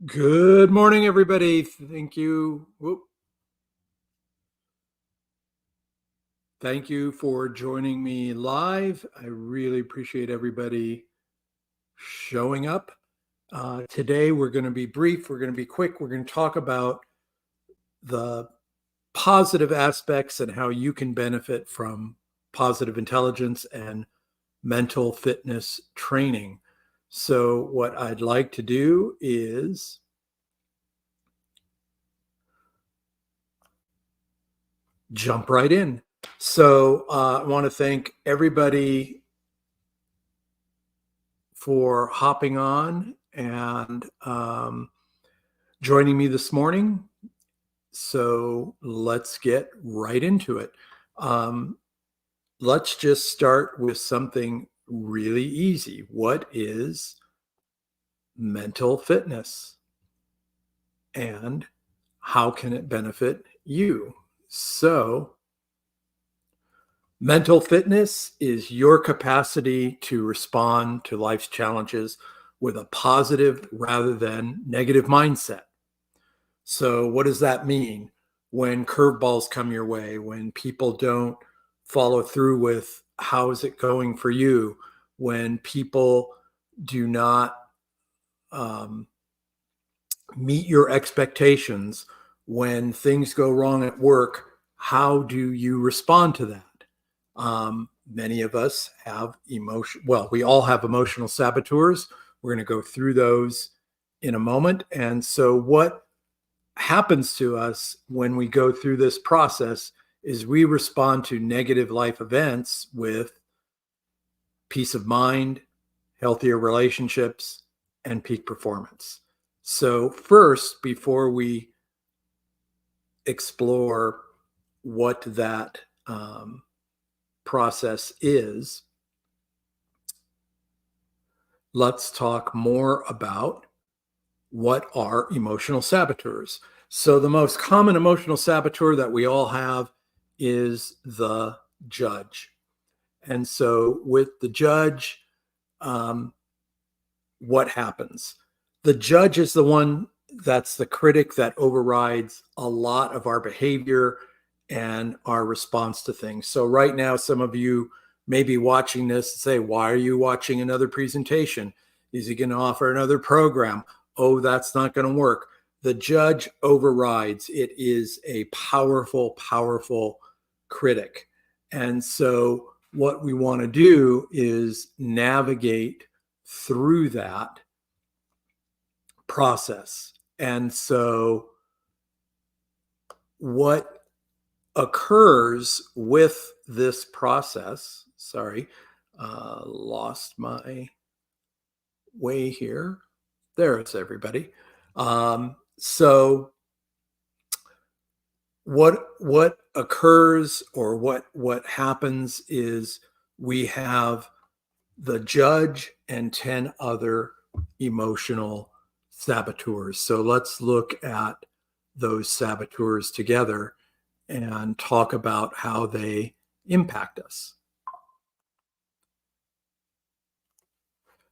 Good morning, everybody. Thank you. Thank you for joining me live. I really appreciate everybody showing up. Today, we're going to be brief. We're going to be quick. We're going to talk about the positive aspects and how you can benefit from positive intelligence and mental fitness training. So, what I'd like to do is jump right in. So I want to thank everybody for hopping on and joining me this morning. So let's get right into it. Um, let's just start with something really easy. What is mental fitness? And how can it benefit you? So, mental fitness is your capacity to respond to life's challenges with a positive rather than negative mindset. So, what does that mean when curveballs come your way, when people don't follow through with how is it going for you, when people do not um, meet your expectations, when things go wrong at work? How do you respond to that? Many of us have emotion. Well, we all have emotional saboteurs. We're going to go through those in a moment. And so, what happens to us when we go through this process is we respond to negative life events with peace of mind, healthier relationships, and peak performance. So, first, before we explore what that process is, let's talk more about what are emotional saboteurs. So, the most common emotional saboteur that we all have is the judge. And so, with the judge, um, what happens? The judge is the one that's the critic that overrides a lot of our behavior and our response to things. So, right now, some of you may be watching this and say, why are you watching another presentation? Is he going to offer another program? Oh, that's not going to work. The judge overrides. It is a powerful, powerful critic. And so, what we want to do is navigate through that process. And so, what occurs with this process, sorry, lost my way here. There is everybody. So, what occurs or what happens is we have the judge and 10 other emotional saboteurs. So let's look at those saboteurs together and talk about how they impact us.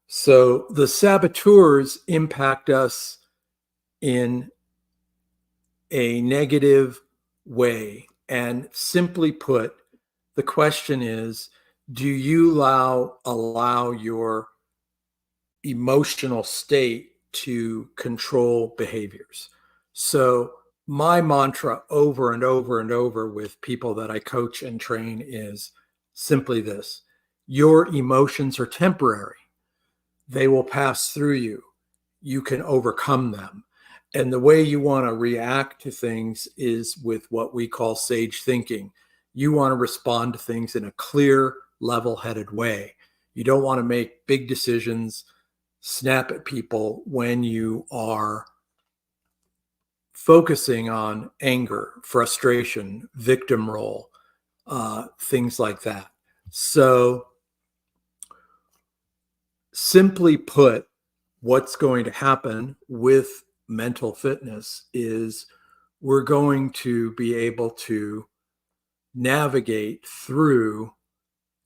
So the saboteurs impact us in a negative way. And simply put, the question is, do you allow your emotional state to control behaviors? So my mantra over and over and over with people that I coach and train is simply this: your emotions are temporary. They will pass through you. You can overcome them. And the way you want to react to things is with what we call sage thinking. You want to respond to things in a clear, level headed way. You don't want to make big decisions, snap at people when you are focusing on anger, frustration, victim role, things like that. So, simply put, what's going to happen with mental fitness is we're going to be able to navigate through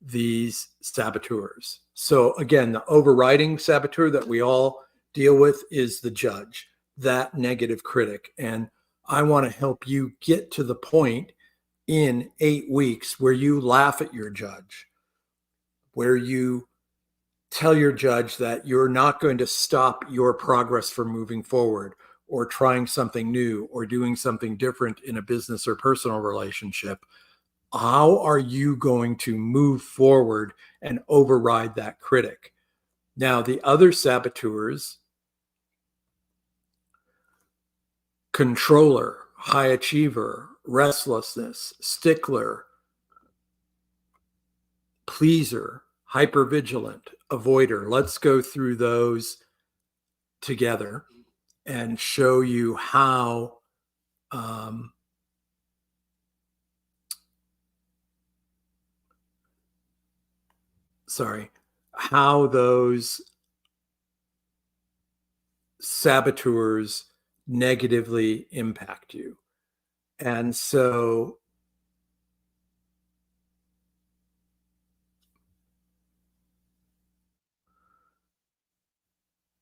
these saboteurs. So, again, the overriding saboteur that we all deal with is the judge. that negative critic. And I want to help you get to the point in 8 weeks where you laugh at your judge, where you tell your judge that you're not going to stop your progress from moving forward or trying something new or doing something different in a business or personal relationship. How are you going to move forward and override that critic? Now, the other saboteurs, controller, high achiever, restlessness, stickler, pleaser, hypervigilant, avoider. Let's go through those together and show you how how those saboteurs negatively impact you. And so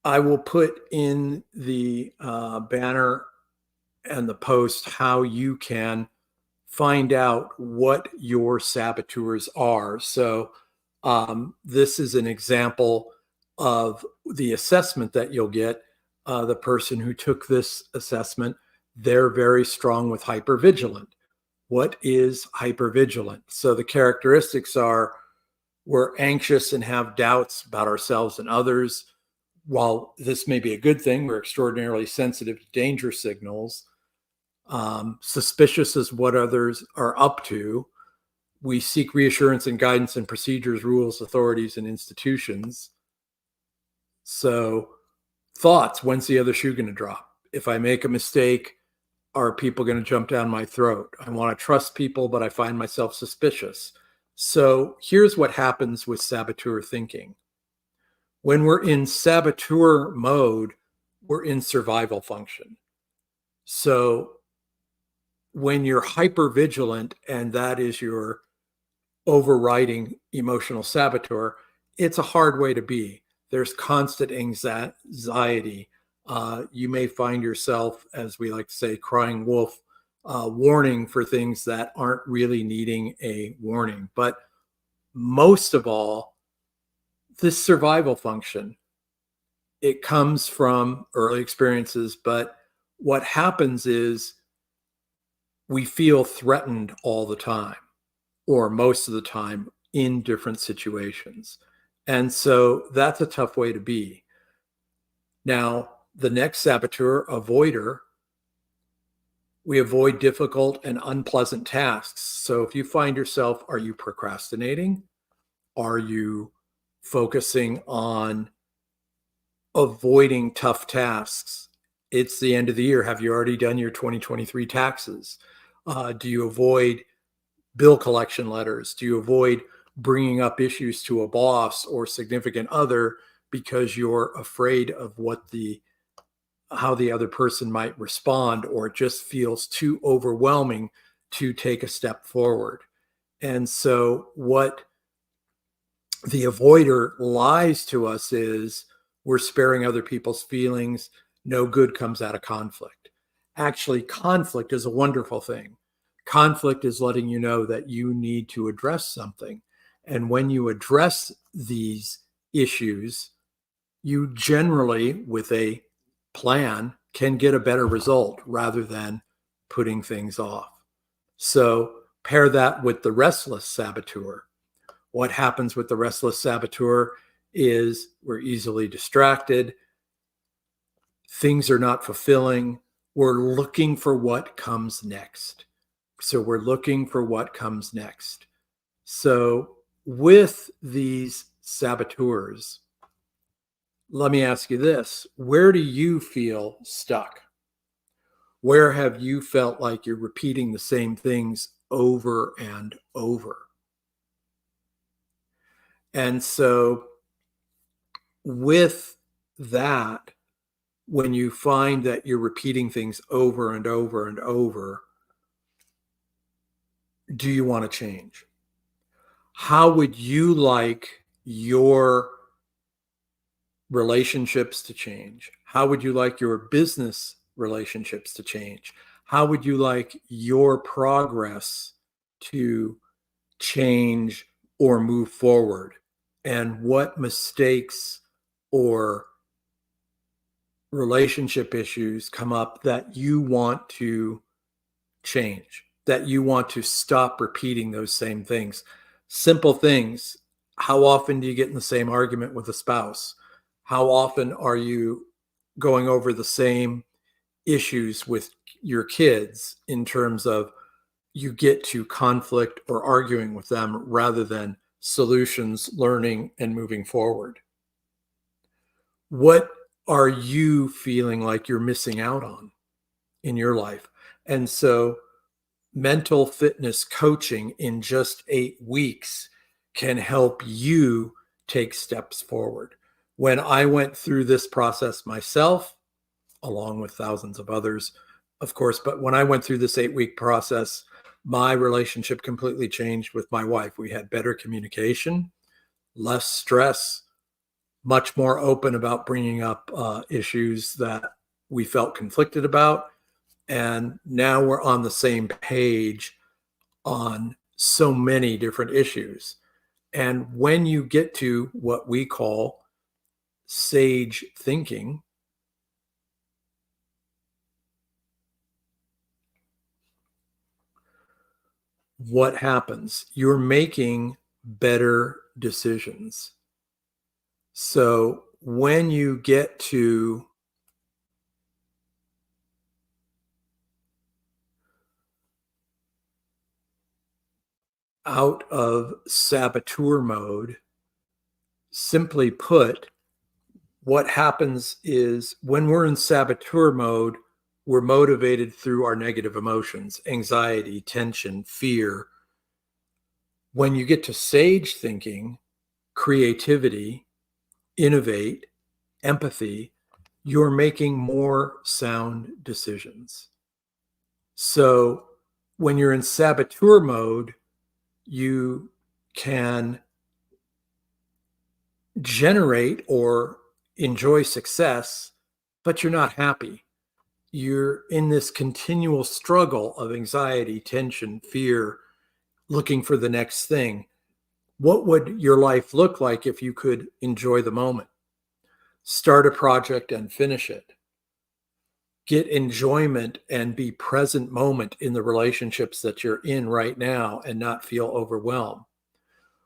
I will put in the banner and the post how you can find out what your saboteurs are. So this is an example of the assessment that you'll get. The person who took this assessment, they're very strong with hypervigilant. What is hypervigilant? So the characteristics are we're anxious and have doubts about ourselves and others. While this may be a good thing, we're extraordinarily sensitive to danger signals, suspicious as what others are up to. We seek reassurance and guidance in procedures, rules, authorities, and institutions. So thoughts, when's the other shoe going to drop? If I make a mistake, are people going to jump down my throat? I want to trust people, but I find myself suspicious. So here's what happens with saboteur thinking. When we're in saboteur mode, we're in survival function. So when you're hypervigilant and that is your overriding emotional saboteur, it's a hard way to be. There's constant anxiety. You may find yourself, as we like to say, crying wolf, warning for things that aren't really needing a warning. But most of all, this survival function, it comes from early experiences, but what happens is we feel threatened all the time, or most of the time in different situations. And so that's a tough way to be. Now, the next saboteur, avoider, we avoid difficult and unpleasant tasks. So if you find yourself, are you procrastinating? Are you focusing on avoiding tough tasks? It's the end of the year. Have you already done your 2023 taxes? Do you avoid bill collection letters? Do you avoid bringing up issues to a boss or significant other because you're afraid of how the other person might respond, or it just feels too overwhelming to take a step forward? And so what the avoider lies to us is we're sparing other people's feelings. No good comes out of conflict. Actually, conflict is a wonderful thing. Conflict is letting you know that you need to address something. And when you address these issues, you generally, with a plan, can get a better result rather than putting things off. So pair that with the restless saboteur. What happens with the restless saboteur is we're easily distracted. Things are not fulfilling. We're looking for what comes next. So we're looking for what comes next. So with these saboteurs, let me ask you this. Where do you feel stuck? Where have you felt like you're repeating the same things over and over? And so with that, when you find that you're repeating things over and over and over, do you want to change? How would you like your relationships to change? How would you like your business relationships to change? How would you like your progress to change or move forward? And what mistakes or relationship issues come up that you want to change, that you want to stop repeating those same things? Simple things. How often do you get in the same argument with a spouse? How often are you going over the same issues with your kids in terms of you get to conflict or arguing with them rather than solutions, learning, and moving forward? What are you feeling like you're missing out on in your life? And so, mental fitness coaching in just 8 weeks can help you take steps forward. When I went through this process myself, along with thousands of others, of course, but when I went through this 8 week process, my relationship completely changed with my wife. We had better communication, less stress, much more open about bringing up issues that we felt conflicted about. And now we're on the same page on so many different issues. And when you get to what we call sage thinking, what happens? You're making better decisions. So when you get to out of saboteur mode, simply put, what happens is when we're in saboteur mode, we're motivated through our negative emotions, anxiety, tension, fear. When you get to sage thinking, creativity, innovate, empathy, you're making more sound decisions. So when you're in saboteur mode, you can generate or enjoy success, but you're not happy. You're in this continual struggle of anxiety, tension, fear, looking for the next thing. What would your life look like if you could enjoy the moment? Start a project and finish it. Get enjoyment and be present moment in the relationships that you're in right now and not feel overwhelmed.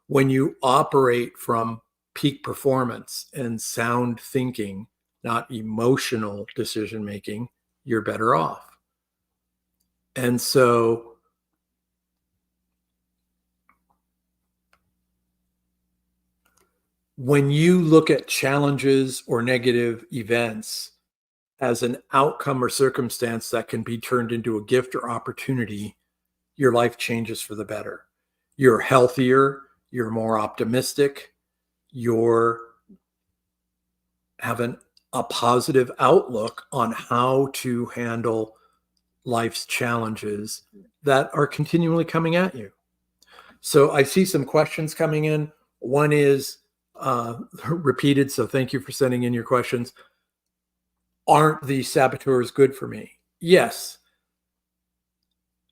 When you operate from peak performance and sound thinking, not emotional decision making, you're better off. And so when you look at challenges or negative events as an outcome or circumstance that can be turned into a gift or opportunity, your life changes for the better. You're healthier, you're more optimistic, you're having a positive outlook on how to handle life's challenges that are continually coming at you. So I see some questions coming in. One is repeated, so thank you for sending in your questions. Aren't the saboteurs good for me? Yes.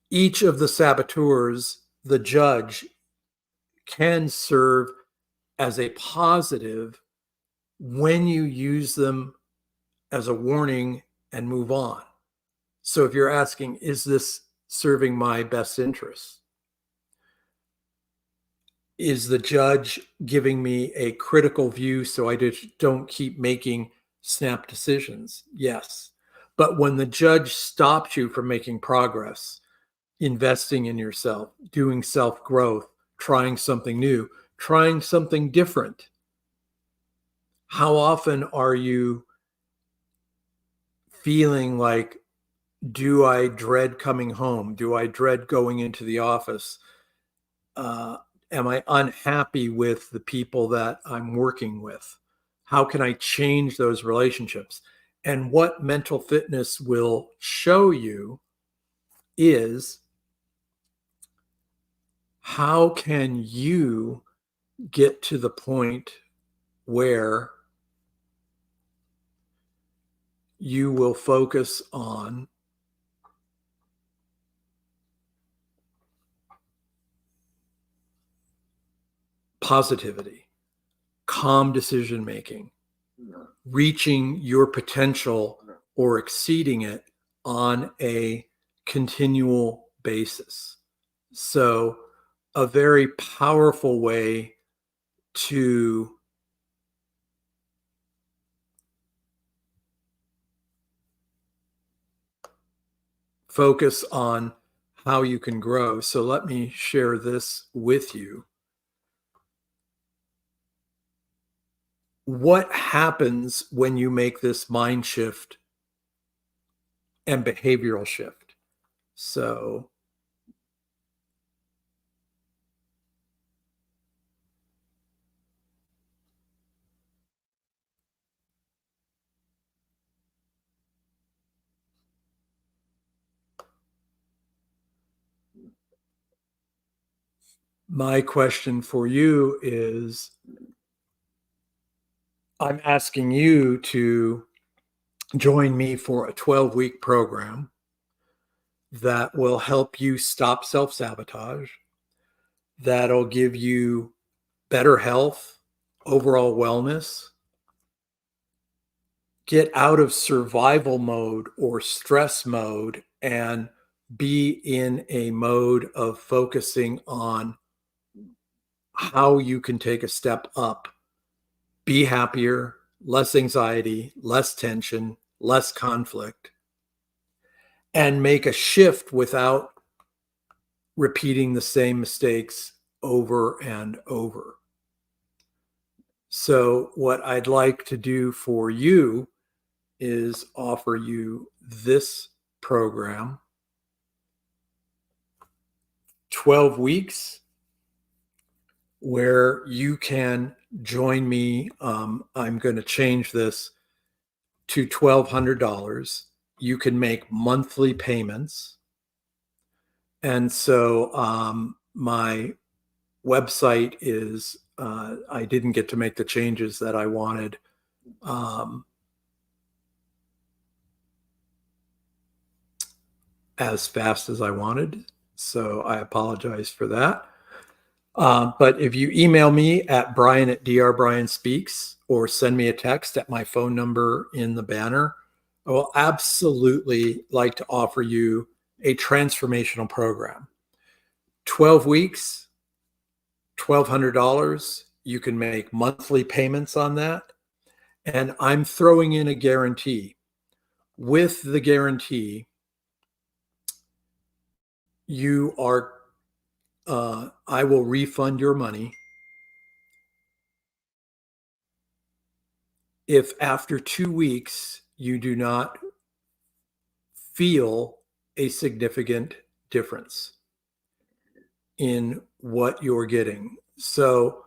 Each of the saboteurs, the judge, can serve as a positive when you use them as a warning and move on. So if you're asking, is this serving my best interests? Is the judge giving me a critical view so I just don't keep making snap decisions? Yes. But when the judge stops you from making progress, investing in yourself, doing self growth, trying something new, trying something different, how often are you feeling like, do I dread coming home? Do I dread going into the office? Am I unhappy with the people that I'm working with? How can I change those relationships? And what mental fitness will show you is how can you get to the point where you will focus on positivity, calm decision making, reaching your potential or exceeding it on a continual basis. So, a very powerful way to focus on how you can grow. So, let me share this with you. What happens when you make this mind shift and behavioral shift? So, my question for you is, I'm asking you to join me for a 12-week program that will help you stop self sabotage, that'll give you better health, overall wellness, get out of survival mode or stress mode and be in a mode of focusing on how you can take a step up, be happier, less anxiety, less tension, less conflict, and make a shift without repeating the same mistakes over and over. So, what I'd like to do for you is offer you this program, 12 weeks, where you can join me. I'm going to change this to $1,200. You can make monthly payments. And so my website is, I didn't get to make the changes that I wanted. As fast as I wanted. So I apologize for that. But if you email me at brian@drbrianspeaks or send me a text at my phone number in the banner, I will absolutely like to offer you a transformational program. 12 weeks, $1,200. You can make monthly payments on that. And I'm throwing in a guarantee. With the guarantee, you are, I will refund your money if after 2 weeks you do not feel a significant difference in what you're getting. So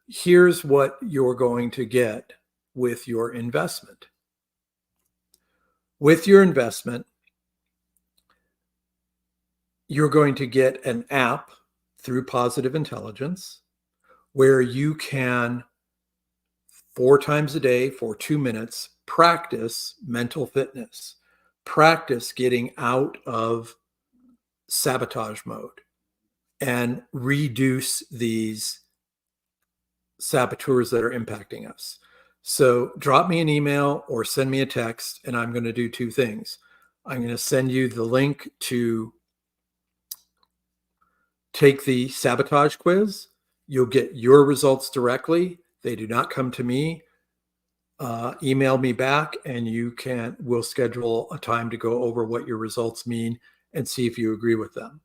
here's what you're going to get with your investment. With your investment, you're going to get an app through Positive Intelligence where you can 4 times a day for 2 minutes practice mental fitness, practice getting out of sabotage mode and reduce these saboteurs that are impacting us. So drop me an email or send me a text, and I'm going to do 2 things. I'm going to send you the link to take the sabotage quiz. You'll get your results directly. They do not come to me. Email me back and we'll schedule a time to go over what your results mean and see if you agree with them.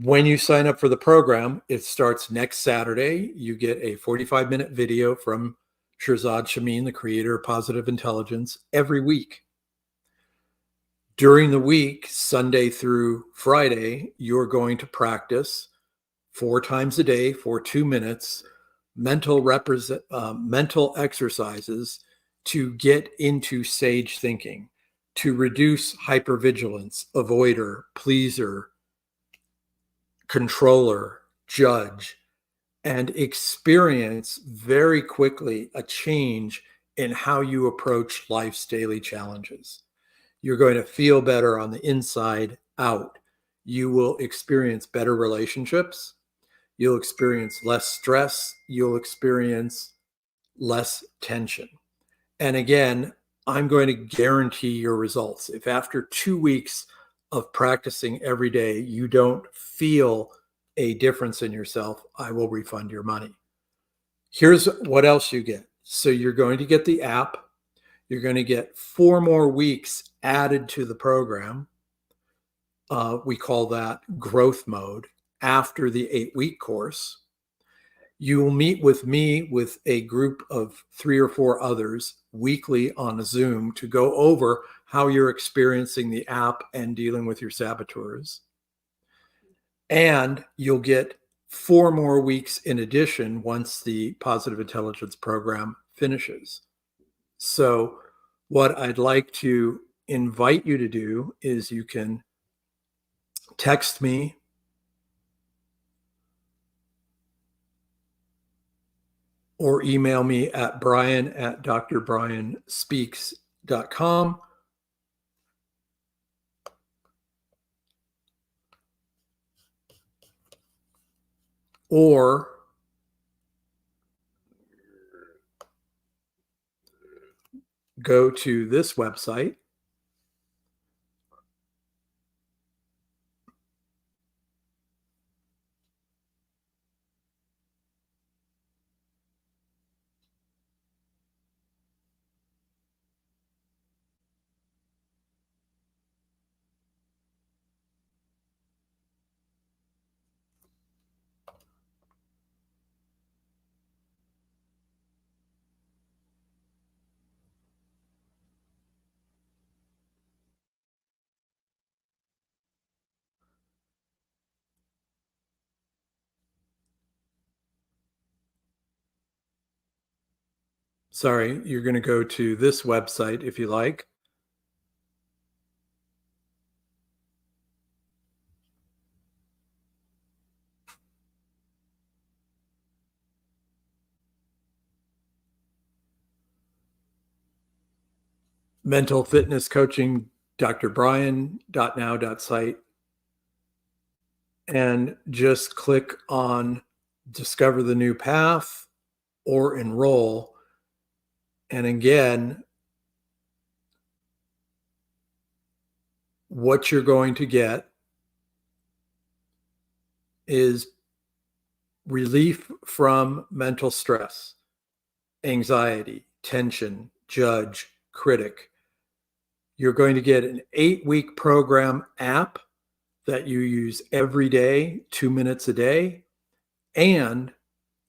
When you sign up for the program, it starts next Saturday. You get a 45-minute video from Shirzad Chamine, the creator of Positive Intelligence, every week. During the week, Sunday through Friday, you're going to practice 4 times a day for 2 minutes, mental exercises to get into sage thinking, to reduce hypervigilance, avoider, pleaser, controller, judge, and experience very quickly a change in how you approach life's daily challenges. You're going to feel better on the inside out. You will experience better relationships. You'll experience less stress. You'll experience less tension. And again, I'm going to guarantee your results. If after 2 weeks of practicing every day, you don't feel a difference in yourself, I will refund your money. Here's what else you get. So you're going to get the app. You're going to get 4 more weeks added to the program. We call that growth mode after the 8-week course. You will meet with me with a group of 3 or 4 others weekly on a Zoom to go over how you're experiencing the app and dealing with your saboteurs. And you'll get 4 more weeks in addition once the Positive Intelligence program finishes. So what I'd like to invite you to do is you can text me or email me at brian@drbrianspeaks.com. Or go to this website. Sorry, you're going to go to this website if you like. Mental fitness coaching, drbrian.now.site, and just click on discover the new path or enroll. And again, what you're going to get is relief from mental stress, anxiety, tension, judge, critic. You're going to get an 8-week program app that you use every day, 2 minutes a day, and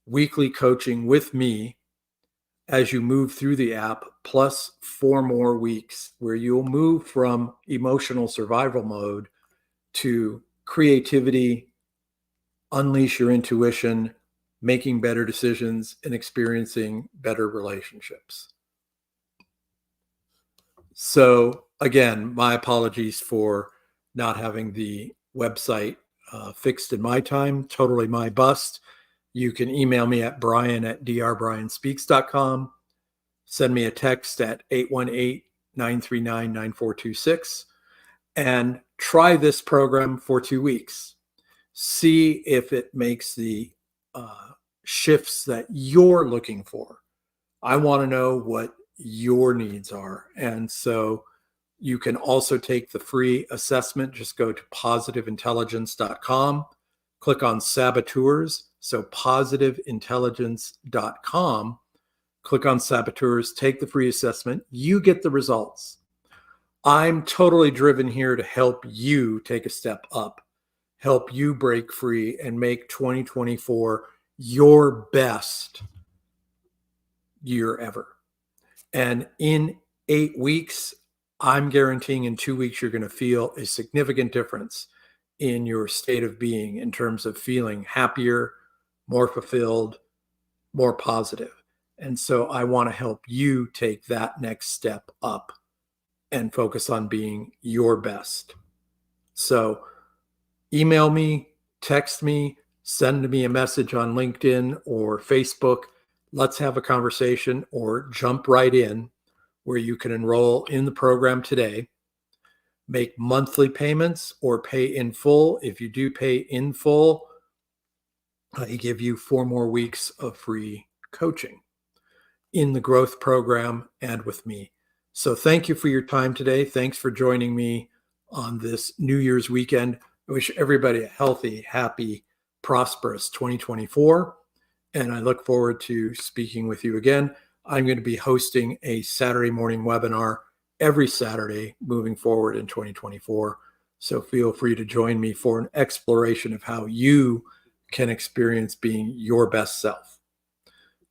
weekly coaching with me as you move through the app, plus 4 more weeks where you'll move from emotional survival mode to creativity, unleash your intuition, making better decisions, and experiencing better relationships. So again, my apologies for not having the website fixed in my time, totally my bust. You can email me at brian@drbrianspeaks.com. Send me a text at 818-939-9426 and try this program for 2 weeks. See if it makes the shifts that you're looking for. I want to know what your needs are. And so you can also take the free assessment. Just go to positiveintelligence.com, click on saboteurs. So positiveintelligence.com, click on saboteurs, take the free assessment. You get the results. I'm totally driven here to help you take a step up, help you break free and make 2024 your best year ever. And in 8 weeks, I'm guaranteeing in 2 weeks, you're going to feel a significant difference in your state of being in terms of feeling happier, more fulfilled, more positive. And so I want to help you take that next step up and focus on being your best. So email me, text me, send me a message on LinkedIn or Facebook. let's have a conversation or jump right in where you can enroll in the program today, make monthly payments or pay in full. If you do pay in full, I give you 4 more weeks of free coaching in the growth program and with me. So thank you for your time today. Thanks for joining me on this New Year's weekend. I wish everybody a healthy, happy, prosperous 2024. And I look forward to speaking with you again. I'm going to be hosting a Saturday morning webinar every Saturday moving forward in 2024. So feel free to join me for an exploration of how you can experience being your best self.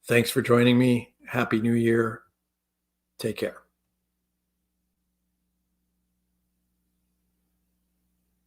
Thanks for joining me. Happy New Year. Take care.